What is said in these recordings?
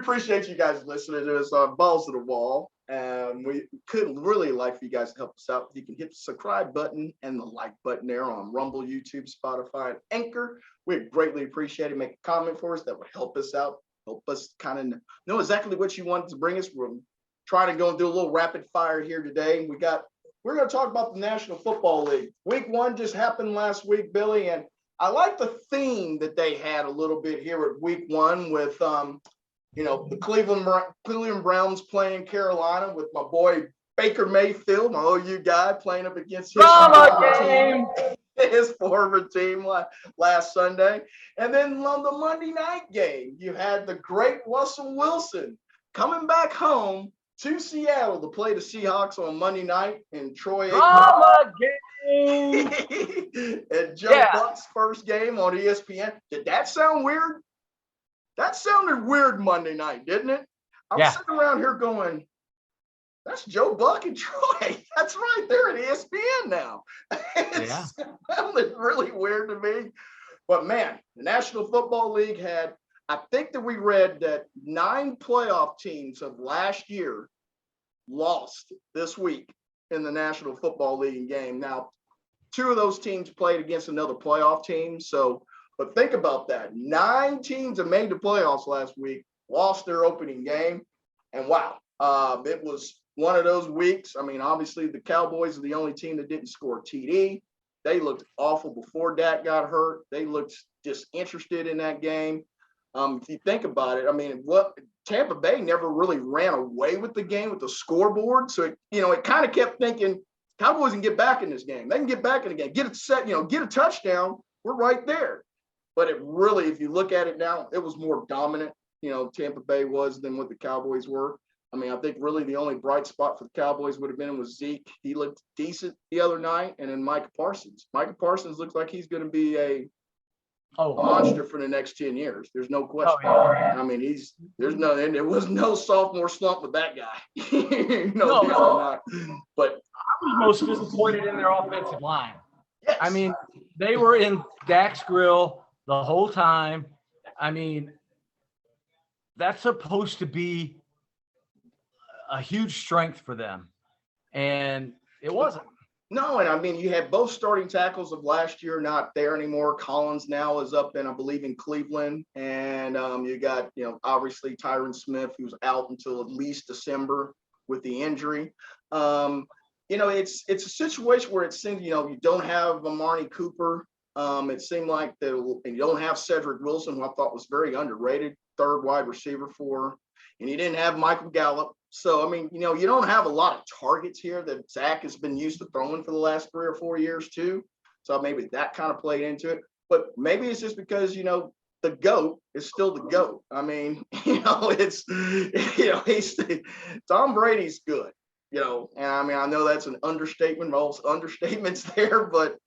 appreciate you guys listening to us on Balls to the Wall. We could really like for you guys to help us out. You can hit the subscribe button and the like button there on Rumble, YouTube, Spotify, and Anchor. We'd greatly appreciate it. Make a comment for us. That would help us out. Help us kind of know exactly what you want to bring us. We're trying to go and do a little rapid fire here today. We're going to talk about the National Football League. Week 1 just happened last week, Billy, and I like the theme that they had a little bit here at week 1 with, the Cleveland Browns playing Carolina with my boy Baker Mayfield, my OU guy, playing up against his former team last Sunday. And then on the Monday night game, you had the great Russell Wilson coming back home to Seattle to play the Seahawks on Monday night in Troy. Drama game. And Joe Buck's first game on ESPN. Did that sound weird? That sounded weird Monday night, didn't it? I'm sitting around here going, that's Joe Buck and Troy. That's right. They're at ESPN now. It sounded really weird to me. But, man, the National Football League had, I think that we read that 9 playoff teams of last year lost this week in the National Football League game. Now, 2 of those teams played against another playoff team. But think about that. 9 teams that made the playoffs last week lost their opening game. And wow, it was one of those weeks. I mean, obviously the Cowboys are the only team that didn't score TD. They looked awful before Dak got hurt. They looked just interested in that game. If you think about it, I mean, Tampa Bay never really ran away with the game with the scoreboard. So, it kind of kept thinking Cowboys can get back in this game. They can get back in the game, get it set, get a touchdown. We're right there. But it really, if you look at it now, it was more dominant, Tampa Bay was than what the Cowboys were. I mean, I think really the only bright spot for the Cowboys would have been was Zeke. He looked decent the other night. And then Micah Parsons. Micah Parsons looks like he's going to be a monster for the next 10 years. There's no question. I mean, there was no sophomore slump with that guy. But I was most disappointed in their offensive line. Yes. I mean, they were in Dak's grill the whole time. I mean, that's supposed to be a huge strength for them. And it wasn't. No, and I mean, you had both starting tackles of last year not there anymore. Collins now is up in, I believe, in Cleveland. And you got, obviously Tyron Smith, who's out until at least December with the injury. It's a situation where it seems, you don't have Amari Cooper. It seemed like and you don't have Cedric Wilson, who I thought was very underrated, 3rd wide receiver and you didn't have Michael Gallup. So, I mean, you don't have a lot of targets here that Zach has been used to throwing for the last 3 or 4 years too. So maybe that kind of played into it. But maybe it's just because, the GOAT is still the GOAT. I mean, Tom Brady's good, and I mean, I know that's an understatement, most understatements there, but,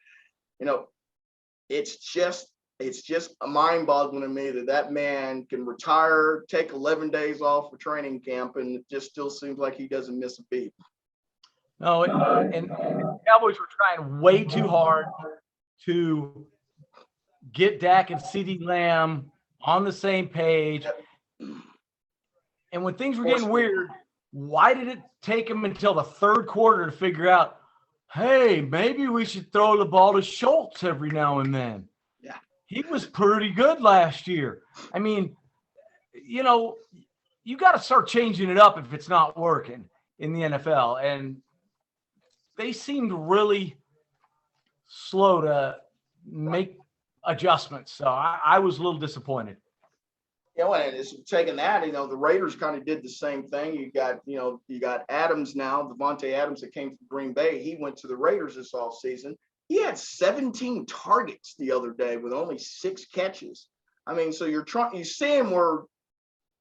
it's just mind-boggling to me that man can retire, take 11 days off for training camp, and it just still seems like he doesn't miss a beat. No, and the Cowboys were trying way too hard to get Dak and CeeDee Lamb on the same page. And when things were getting weird, why did it take them until the 3rd quarter to figure out, hey, maybe we should throw the ball to Schultz every now and then? Yeah. He was pretty good last year. I mean, you got to start changing it up if it's not working in the NFL. And they seemed really slow to make adjustments. So I was a little disappointed. And it's taking that, the Raiders kind of did the same thing. You got Adams now, Devontae Adams that came from Green Bay. He went to the Raiders this offseason. He had 17 targets the other day with only 6 catches. I mean, so you see him where,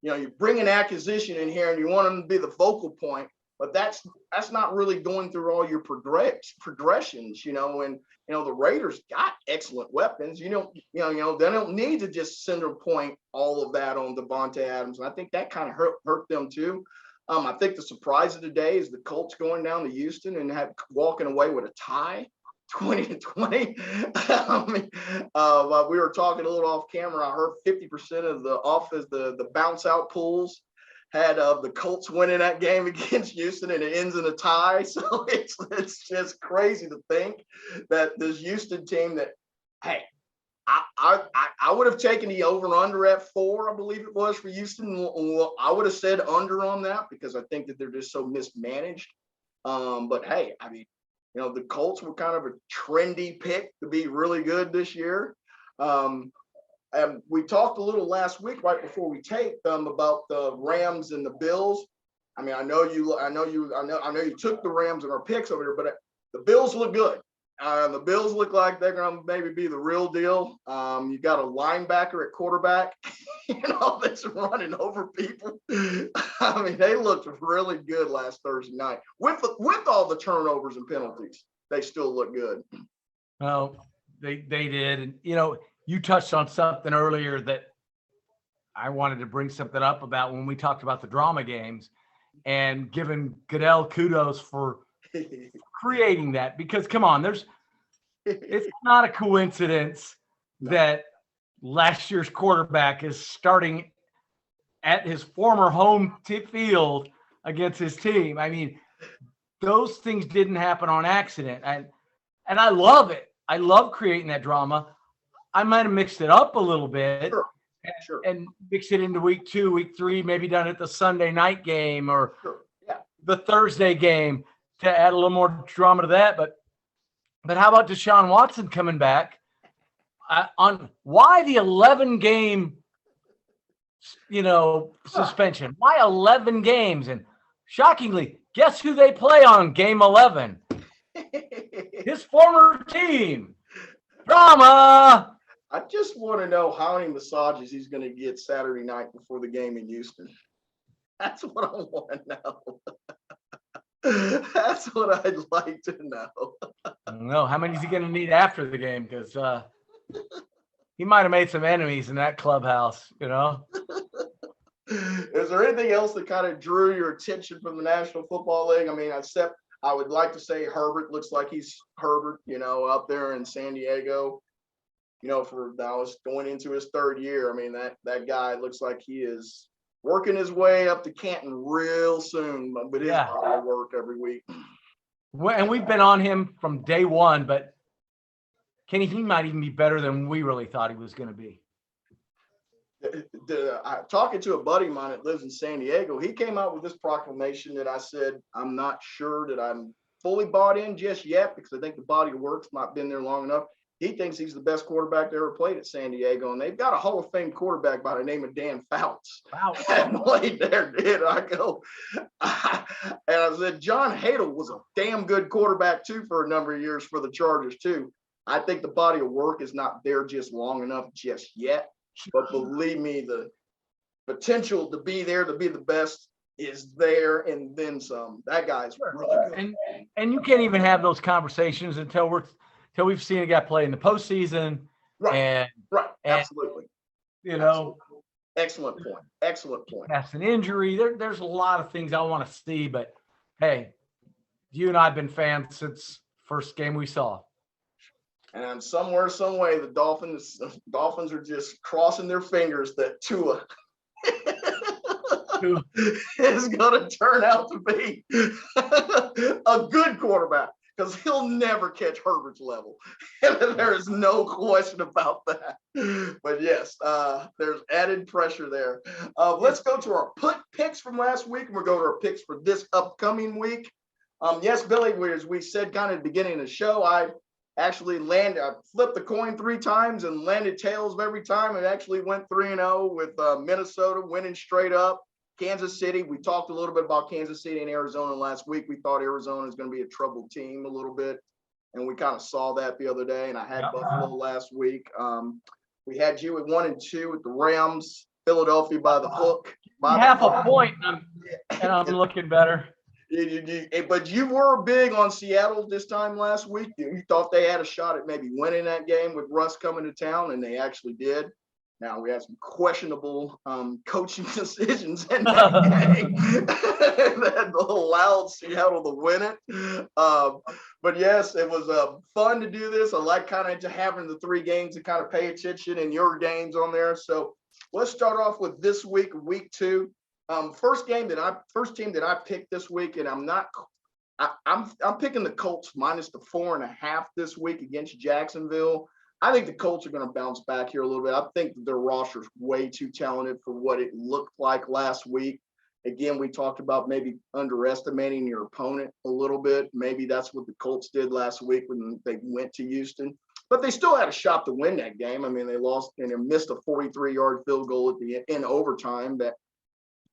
you bring an acquisition in here and you want him to be the focal point, but that's not really going through all your progressions, and, the Raiders got excellent weapons. They don't need to just center point all of that on Devontae Adams. And I think that kind of hurt them too. I think the surprise of the day is the Colts going down to Houston and walking away with a tie. 20-20. We were talking a little off camera. I heard 50% of the bounce out pulls had the Colts winning that game against Houston, and it ends in a tie. So it's just crazy to think that this Houston team that, hey, I would have taken the over-under at 4, I believe it was, for Houston. I would have said under on that because I think that they're just so mismanaged. But hey, I mean, the Colts were kind of a trendy pick to be really good this year. And we talked a little last week, right before we taped, about the Rams and the Bills. I mean, I know you took the Rams in our picks over here, but the Bills look good. The Bills look like they're going to maybe be the real deal. You got a linebacker at quarterback, that's running over people. I mean, they looked really good last Thursday night with all the turnovers and penalties. They still look good. Well, they did, and you touched on something earlier that I wanted to bring something up about when we talked about the drama games and giving Goodell kudos for creating that, because come on, it's not a coincidence that last year's quarterback is starting at his former home field against his team. I mean, those things didn't happen on accident. And I love it. I love creating that drama. I might have mixed it up a little bit. Sure. And mix it into week 2, week 3, maybe done it the Sunday night game or the Thursday game to add a little more drama to that. But how about Deshaun Watson coming back on why the 11-game, suspension? Why 11 games? And shockingly, guess who they play on game 11? His former team. Drama. I just want to know how many massages he's going to get Saturday night before the game in Houston. That's what I want to know. That's what I'd like to know. I don't know. How many is he going to need after the game? Because he might have made some enemies in that clubhouse, Is there anything else that kind of drew your attention from the National Football League? I mean, except I would like to say Herbert looks like he's Herbert, up there in San Diego. For now, it's going into his 3rd year. I mean, that guy looks like he is working his way up to Canton real soon, but his body work every week. Well, and we've been on him from day one, but Kenny, he might even be better than we really thought he was going to be. Talking to a buddy of mine that lives in San Diego, he came out with this proclamation that I said, I'm not sure that I'm fully bought in just yet because I think the body of work's not been there long enough. He thinks he's the best quarterback that ever played at San Diego, and they've got a Hall of Fame quarterback by the name of Dan Fouts. That played there, did I go? And I said, John Hadle was a damn good quarterback, too, for a number of years for the Chargers, too. I think the body of work is not there just long enough just yet. But believe me, the potential to be there, to be the best, is there and then some. That guy's really good. And you can't even have those conversations until we've seen a guy play in the postseason. Right. Absolutely. Absolutely. Excellent point. That's an injury. There's a lot of things I want to see, but hey, you and I have been fans since first game we saw. And somewhere, some way, the Dolphins are just crossing their fingers that Tua is going to turn out to be a good quarterback, because he'll never catch Herbert's level. There is no question about that. But yes, there's added pressure there. Let's go to our picks from last week, and we'll go to our picks for this upcoming week. Yes, Billy, as we said kind of at the beginning of the show, I flipped the coin 3 times and landed tails every time. It actually went 3-0 with Minnesota winning straight up. Kansas City, we talked a little bit about Kansas City and Arizona last week. We thought Arizona is going to be a troubled team a little bit, and we kind of saw that the other day, and I had Buffalo last week. We had you at 1-2 with the Rams, Philadelphia by the hook. Half a point, and I'm looking better. But you were big on Seattle this time last week. You thought they had a shot at maybe winning that game with Russ coming to town, and they actually did. Now, we had some questionable coaching decisions in that game that allowed Seattle to win it. But yes, it was fun to do this. I like kind of having the 3 games to kind of pay attention and your games on there. So let's start off with this week 2. First team that I picked this week, and I'm picking the Colts minus the 4.5 this week against Jacksonville. I think the Colts are going to bounce back here a little bit. I think their roster is way too talented for what it looked like last week. Again, we talked about maybe underestimating your opponent a little bit. Maybe that's what the Colts did last week when they went to Houston. But they still had a shot to win that game. I mean, they lost and they missed a 43-yard field goal in overtime that,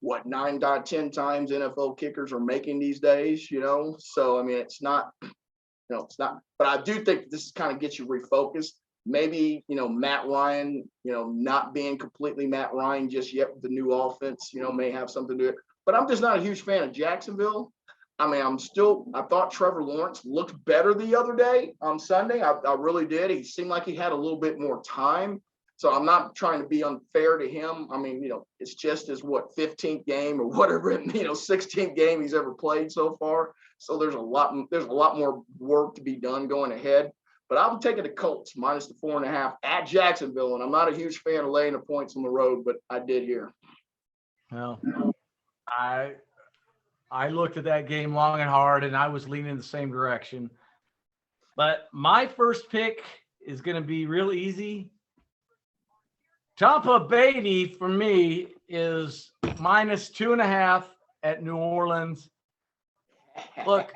9 out of 10 times NFL kickers are making these days, So, I mean, it's not. But I do think this kind of gets you refocused. Maybe, Matt Ryan, not being completely Matt Ryan just yet with the new offense, may have something to do it. But I'm just not a huge fan of Jacksonville. I mean, I thought Trevor Lawrence looked better the other day on Sunday. I really did. He seemed like he had a little bit more time. So I'm not trying to be unfair to him. I mean, it's just his 15th game or whatever, 16th game he's ever played so far. So there's a lot more work to be done going ahead. But I'm taking the Colts minus the 4.5 at Jacksonville, and I'm not a huge fan of laying the points on the road, but I did here. Well, I looked at that game long and hard, and I was leaning the same direction. But my first pick is going to be real easy. Tampa Bay for me is minus 2.5 at New Orleans. Look,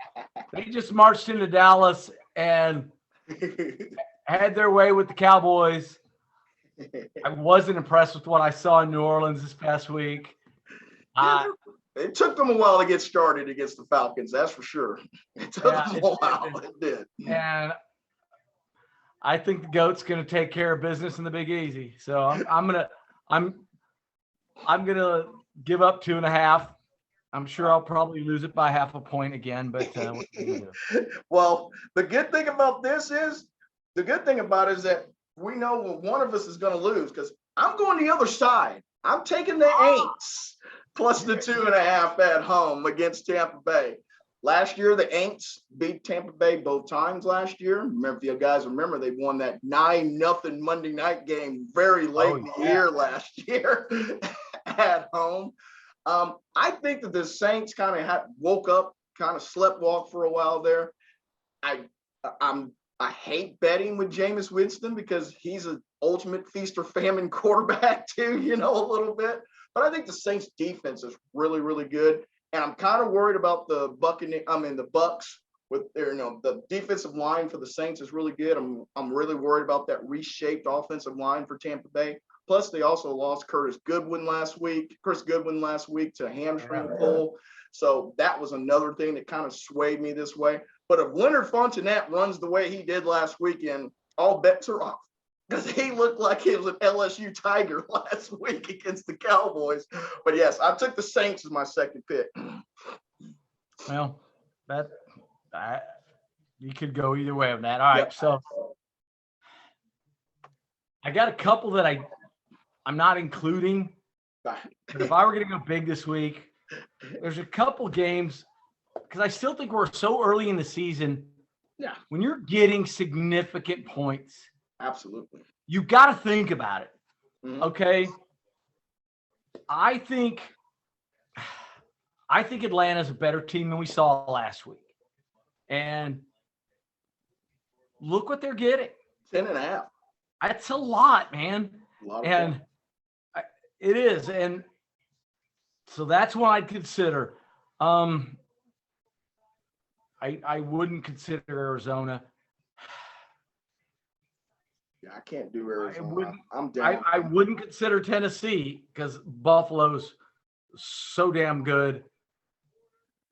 they just marched into Dallas and had their way with the Cowboys. I wasn't impressed with what I saw in New Orleans this past week. It took them a while to get started against the Falcons, that's for sure. It took them a while. It did. And I think the GOAT's going to take care of business in the Big Easy. So I'm gonna give up 2.5. I'm sure I'll probably lose it by 0.5 point again, but what are you gonna do? Well, the good thing about it is that we know one of us is going to lose because I'm going the other side. I'm taking the Aints plus the 2.5 at home against Tampa Bay. Last year, the Aints beat Tampa Bay both times last year. Remember, if you guys remember, they won that 9-0 Monday night game very late in the year last year at home. I think that the Saints kind of woke up, kind of sleptwalk for a while there. I hate betting with Jameis Winston because he's an ultimate feast or famine quarterback too, a little bit. But I think the Saints defense is really, really good. And I'm kind of worried about the Bucks with their, the defensive line for the Saints is really good. I'm really worried about that reshaped offensive line for Tampa Bay. Plus, they also lost Chris Goodwin last week to a hamstring pull. So that was another thing that kind of swayed me this way. But if Leonard Fournette runs the way he did last weekend, all bets are off. Because he looked like he was an LSU Tiger last week against the Cowboys. But yes, I took the Saints as my second pick. Well, you could go either way on that. All right, So I got a couple that I'm not including. But if I were going to go big this week, there's a couple games because I still think we're so early in the season. Yeah. When you're getting significant points. Absolutely. You got to think about it. Mm-hmm. Okay. I think Atlanta's a better team than we saw last week. And look what they're getting. 10.5. That's a lot, man. It is. And so that's what I'd consider. I wouldn't consider Arizona. Yeah, I can't do Arizona. I'm down. I wouldn't consider Tennessee because Buffalo's so damn good.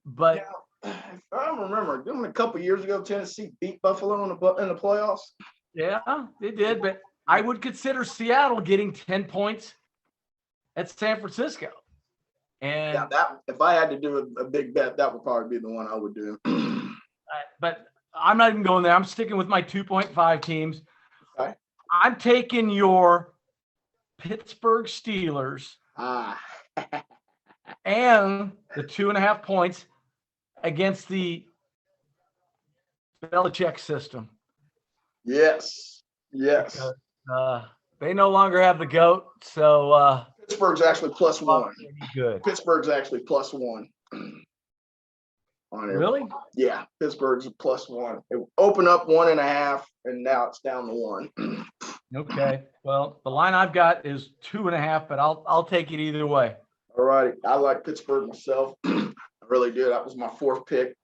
But if I remember, didn't a couple years ago Tennessee beat Buffalo in the playoffs? Yeah, they did. But I would consider Seattle getting 10 points at San Francisco. And if I had to do a big bet, that would probably be the one I would do. But I'm not even going there. I'm sticking with my 2.5 teams. Okay. I'm taking your Pittsburgh Steelers and the 2.5 points against the Belichick system. Yes. Because, they no longer have the GOAT, so Pittsburgh's actually +1. Good. Pittsburgh's actually +1. On it. Really? Yeah, Pittsburgh's +1. It opened up 1.5, and now it's down to 1. Okay. Well, the line I've got is 2.5, but I'll take it either way. All right. I like Pittsburgh myself. I really do. That was my 4th pick.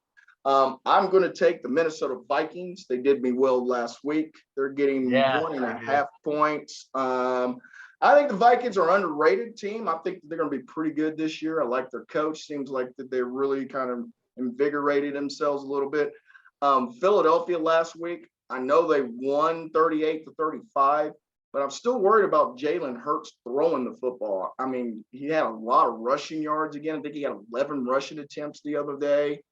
I'm going to take the Minnesota Vikings. They did me well last week. They're getting 1.5 points. I think the Vikings are an underrated team. I think they're going to be pretty good this year. I like their coach. Seems like that they really kind of invigorated themselves a little bit. Philadelphia last week, I know they won 38-35, but I'm still worried about Jalen Hurts throwing the football. I mean, he had a lot of rushing yards again. I think he had 11 rushing attempts the other day.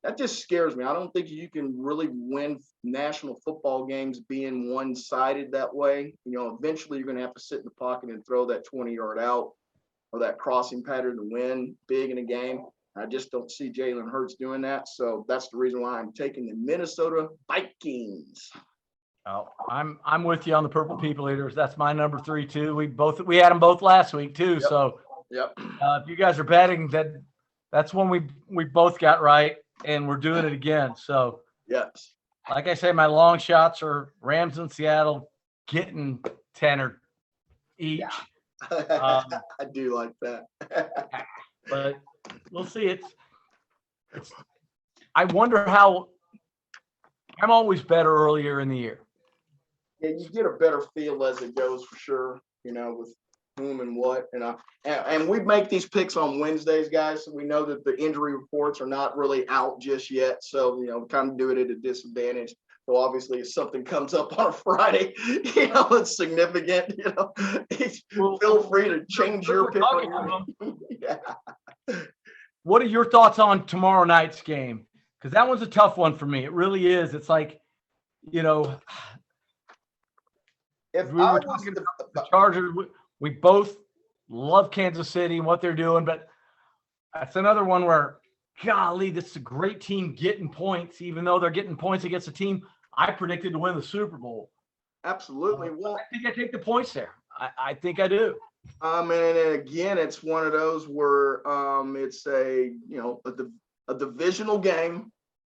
That just scares me. I don't think you can really win national football games being one-sided that way. You know, eventually you're going to have to sit in the pocket and throw that 20-yard out or that crossing pattern to win big in a game. I just don't see Jalen Hurts doing that. So that's the reason why I'm taking the Minnesota Vikings. Oh, I'm with you on the Purple People Eaters. That's my number 3 too. We had them both last week too. Yep. So Yep. If you guys are betting, that's one we both got right, and we're doing it again. So yes, like I say, my long shots are Rams in Seattle getting 10 or each. Yeah. I do like that. But we'll see. It's. I wonder how. I'm always better earlier in the year. Yeah, you get a better feel as it goes for sure. You know, with whom and what, and we make these picks on Wednesdays, guys. So we know that the injury reports are not really out just yet. So we kind of do it at a disadvantage. So obviously, if something comes up on a Friday, it's significant. Feel free to change your pick. Yeah. What are your thoughts on tomorrow night's game? Because that one's a tough one for me. It really is. It's like, if we were talking about the Chargers, we both love Kansas City and what they're doing, but that's another one where, golly, this is a great team getting points, even though they're getting points against a team I predicted to win the Super Bowl. Absolutely. Well, I think I take the points there. I think I do. And again, it's one of those where it's a divisional game.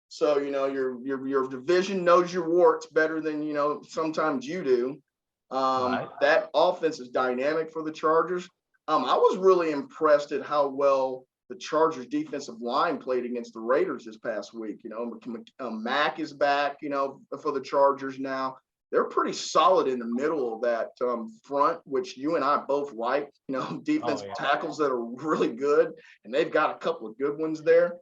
So, your division knows your warts better than, sometimes you do. Right. That offense is dynamic for the Chargers. I was really impressed at how well the Chargers defensive line played against the Raiders this past week. Mack is back, for the Chargers now. They're pretty solid in the middle of that front, which you and I both like, defensive tackles that are really good, and they've got a couple of good ones there.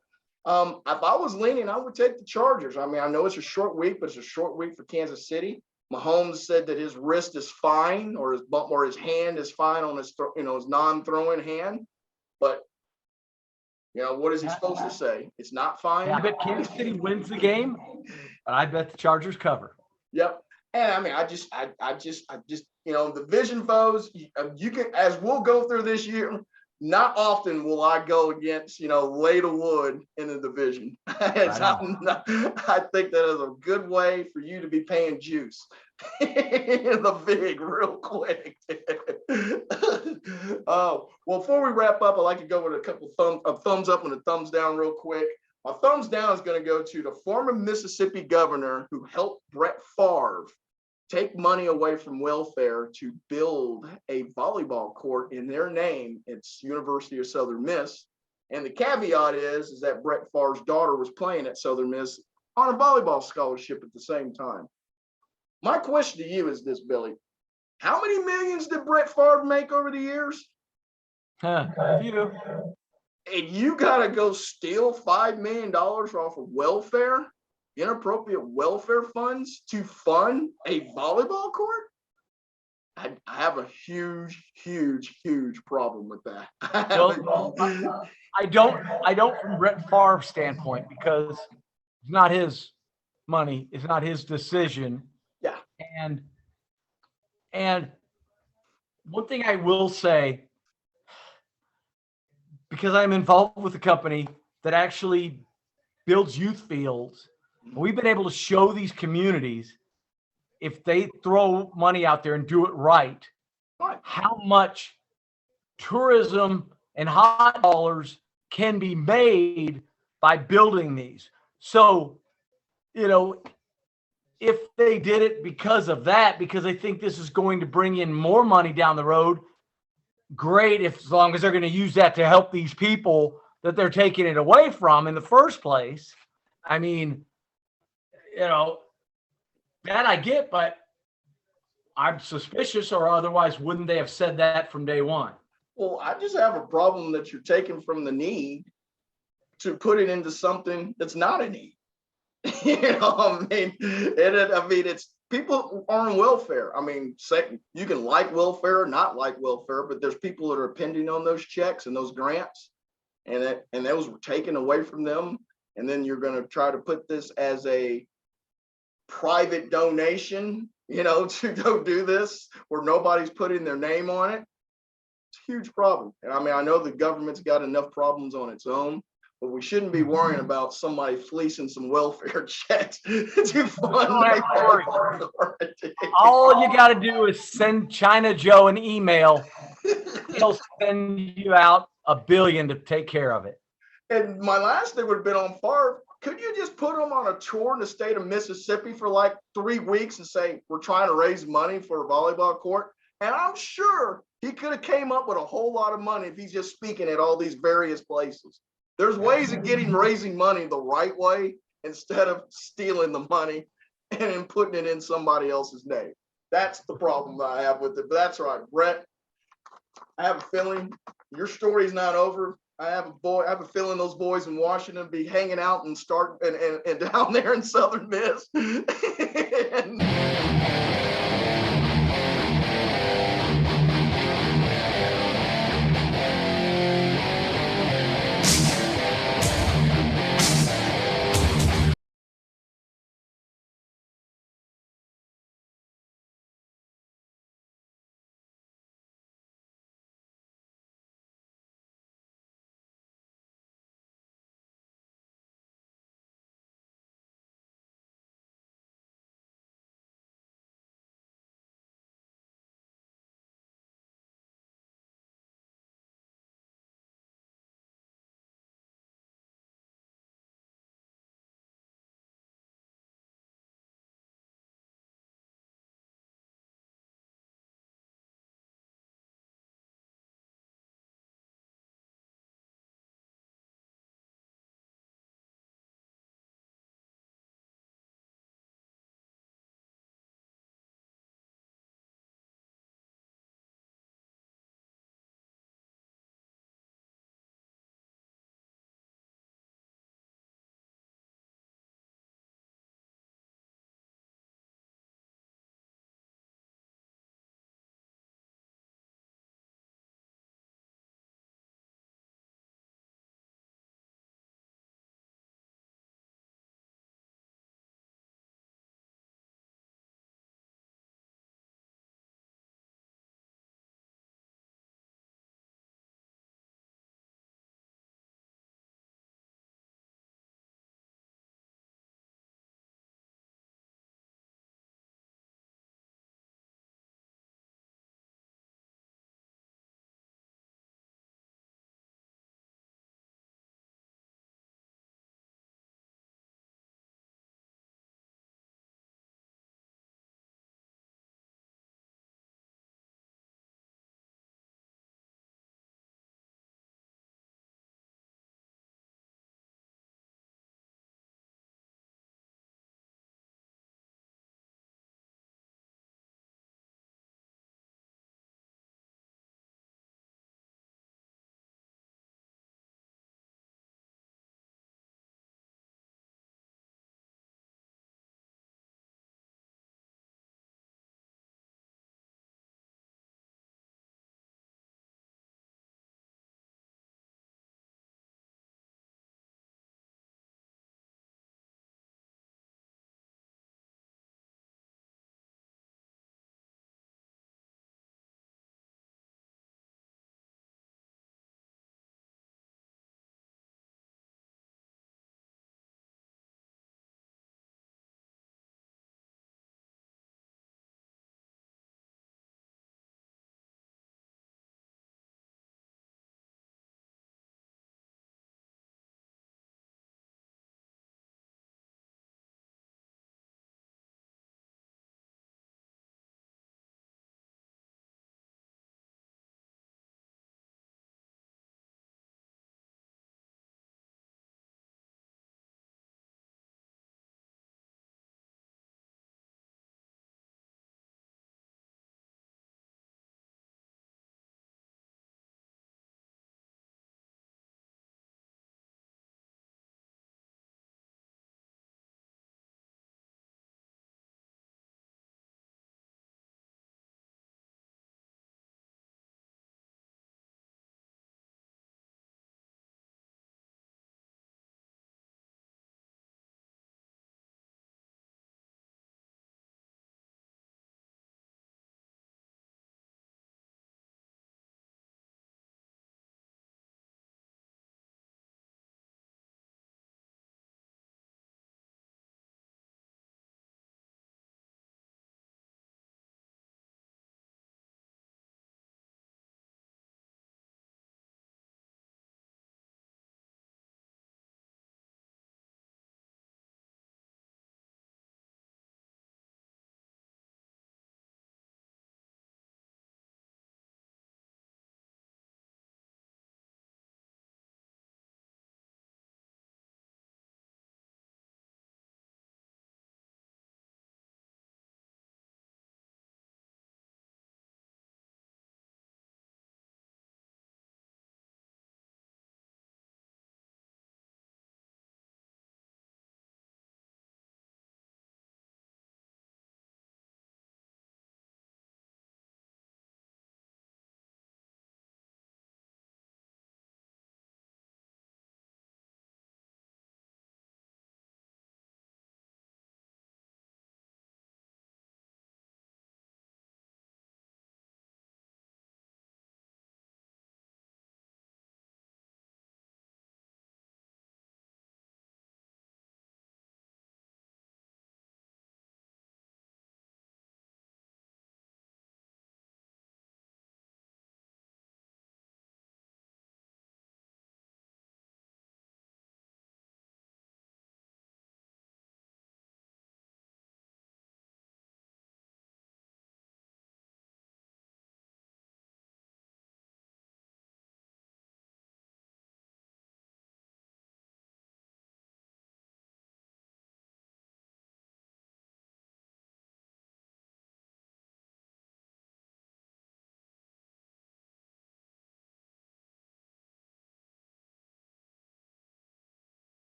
If I was leaning, I would take the Chargers. I mean, I know it's a short week, but it's a short week for Kansas City. Mahomes said that his wrist is fine, or his hand is fine on his his non-throwing hand. But what is he supposed to say? It's not fine. Yeah, I bet Kansas City wins the game, but I bet the Chargers cover. Yep. And I mean, I just, division foes. You can, as we'll go through this year. Not often will I go against, Leda Wood in the division. I think that is a good way for you to be paying juice in the vig real quick. Well, before we wrap up, I'd like to go with a couple of thumbs up and a thumbs down real quick. My thumbs down is going to go to the former Mississippi governor who helped Brett Favre take money away from welfare to build a volleyball court in their name. It's University of Southern Miss. And the caveat is that Brett Favre's daughter was playing at Southern Miss on a volleyball scholarship at the same time. My question to you is this, Billy. How many millions did Brett Favre make over the years? A few. And you got to go steal $5 million off of welfare? Inappropriate welfare funds to fund a volleyball court? I have a huge problem with that. I don't from Brett Favre's standpoint, because it's not his money, it's not his decision. Yeah. And one thing I will say, because I'm involved with a company that actually builds youth fields, we've been able to show these communities, if they throw money out there and do it right, how much tourism and hot dollars can be made by building these. So, if they did it because of that, because they think this is going to bring in more money down the road, great, as long as they're going to use that to help these people that they're taking it away from in the first place. I mean, that I get, but I'm suspicious, or otherwise wouldn't they have said that from day one? Well, I just have a problem that you're taking from the need to put it into something that's not a need. It's people on welfare. I mean, you can like welfare or not like welfare, but there's people that are depending on those checks and those grants, and those were taken away from them. And then you're going to try to put this as a private donation, to go do this where nobody's putting their name on it. It's a huge problem. And I mean, I know the government's got enough problems on its own, but we shouldn't be worrying about somebody fleecing some welfare checks to fund. All you got to do is send China Joe an email. He'll send you out $1 billion to take care of it. And my last thing would have been on Favre. Could you just put him on a tour in the state of Mississippi for like 3 weeks and say, we're trying to raise money for a volleyball court? And I'm sure he could have came up with a whole lot of money if he's just speaking at all these various places. There's ways of raising money the right way instead of stealing the money and then putting it in somebody else's name. That's the problem that I have with it. But that's right, Brett. I have a feeling your story's not over. I have a feeling those boys in Washington be hanging out and down there in Southern Miss. and